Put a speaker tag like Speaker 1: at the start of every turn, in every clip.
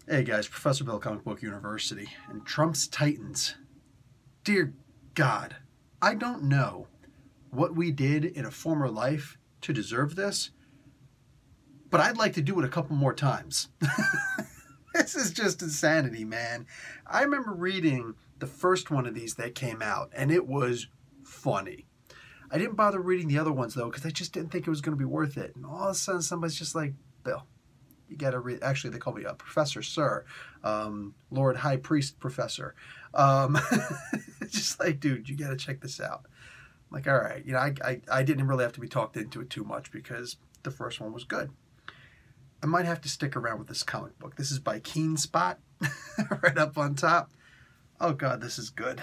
Speaker 1: Hey guys, Professor Bill, Comic Book University, and Trump's Titans. Dear God, I don't know what we did in a former life to deserve this, but I'd like to do it a couple more times. This is just insanity, man. I remember reading the first one of these that came out, and it was funny. I didn't bother reading the other ones, though, because I just didn't think it was going to be worth it. And all of a sudden, somebody's just like, Bill, you got to read. Actually, they call me a professor, sir, Lord High Priest Professor. Um, just like, dude, you got to check this out. I'm like, all right, I didn't really have to be talked into it too much because the first one was good. I might have to stick around with this comic book. This is by Keen Spot, right up on top. Oh God, this is good.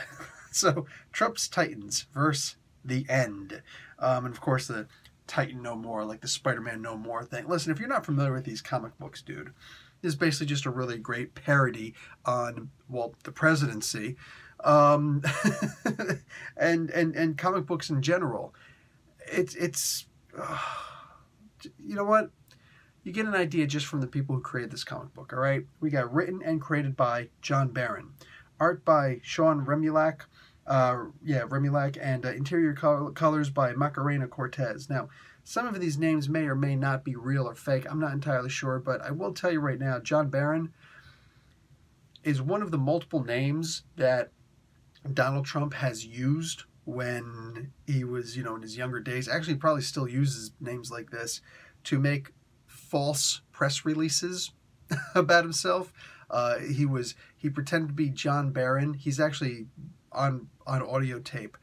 Speaker 1: So, Trump's Titans verse the end, and of course the Titan No More, like the Spider-Man No More thing. Listen, if you're not familiar with these comic books, dude, this is basically just a really great parody on, well, the presidency, um, and comic books in general. It's you know what? You get an idea just from the people who created this comic book, all right? We got written and created by John Barron, art by Sean Remulak, Remulak, and interior colors by Macarena Cortez. Now, some of these names may or may not be real or fake. I'm not entirely sure, but I will tell you right now, John Barron is one of the multiple names that Donald Trump has used when he was, in his younger days. Actually, he probably still uses names like this to make false press releases about himself. He pretended to be John Barron. He's actually on audio tape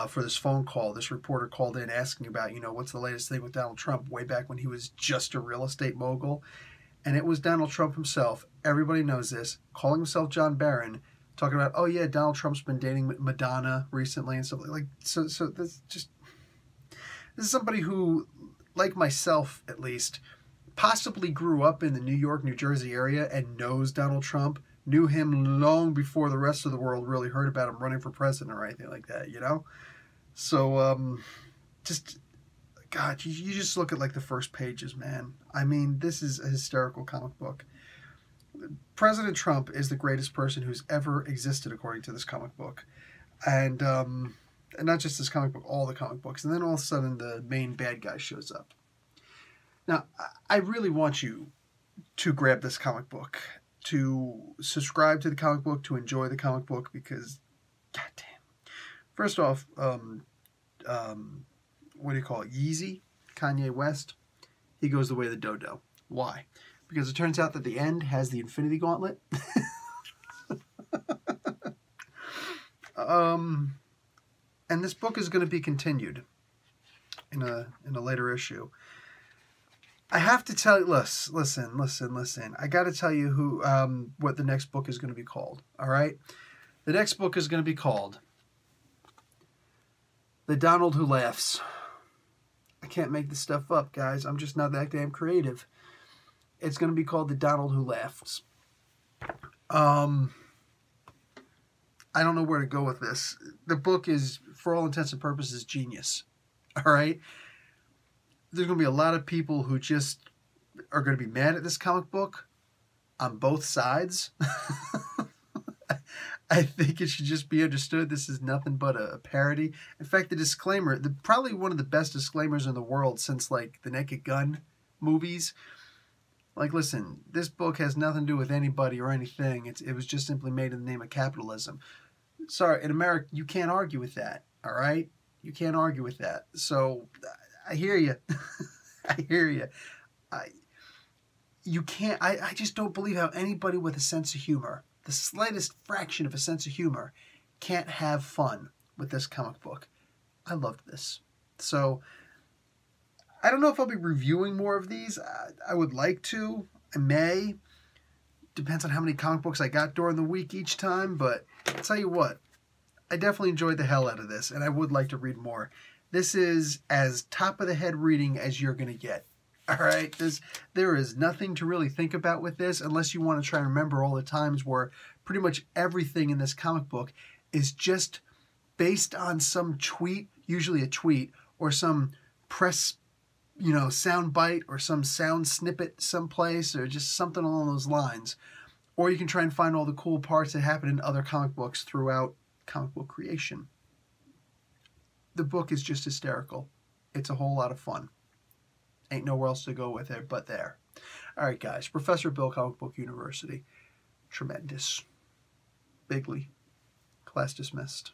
Speaker 1: for this phone call. This reporter called in asking about, what's the latest thing with Donald Trump way back when he was just a real estate mogul. And it was Donald Trump himself. Everybody knows this. Calling himself John Barron, talking about, oh yeah, Donald Trump's been dating Madonna recently and stuff like. So this is somebody who, like myself at least, possibly grew up in the New York, New Jersey area and knows Donald Trump, knew him long before the rest of the world really heard about him running for president or anything like that, So, just, God, you just look at like the first pages, man. I mean, this is a hysterical comic book. President Trump is the greatest person who's ever existed, according to this comic book. And not just this comic book, all the comic books. And then all of a sudden, the main bad guy shows up. Now, I really want you to grab this comic book, to subscribe to the comic book, to enjoy the comic book, because, goddamn. First off, what do you call it? Yeezy, Kanye West, he goes the way of the dodo. Why? Because it turns out that the end has the Infinity Gauntlet. And this book is going to be continued in a later issue. I have to tell you, listen. I got to tell you what the next book is going to be called, all right? The next book is going to be called The Donald Who Laughs. I can't make this stuff up, guys. I'm just not that damn creative. It's going to be called The Donald Who Laughs. I don't know where to go with this. The book is, for all intents and purposes, genius, all right? There's going to be a lot of people who just are going to be mad at this comic book on both sides. I think it should just be understood this is nothing but a parody. In fact, the disclaimer, probably one of the best disclaimers in the world since, like, the Naked Gun movies. Like, listen, this book has nothing to do with anybody or anything. It was just simply made in the name of capitalism. Sorry, in America, you can't argue with that, all right? You can't argue with that. So, I hear you. I hear you. I just don't believe how anybody with a sense of humor, the slightest fraction of a sense of humor, can't have fun with this comic book. I loved this. So, I don't know if I'll be reviewing more of these. I would like to. I may. Depends on how many comic books I got during the week each time. But I'll tell you what. I definitely enjoyed the hell out of this. And I would like to read more. This is as top-of-the-head reading as you're going to get. All right? There is nothing to really think about with this unless you want to try and remember all the times where pretty much everything in this comic book is just based on some tweet, usually a tweet, or some press sound bite or some sound snippet someplace or just something along those lines. Or you can try and find all the cool parts that happen in other comic books throughout comic book creation. The book is just hysterical. It's a whole lot of fun. Ain't nowhere else to go with it but there. All right, guys. Professor Bill, Comic Book University. Tremendous. Bigly. Class dismissed.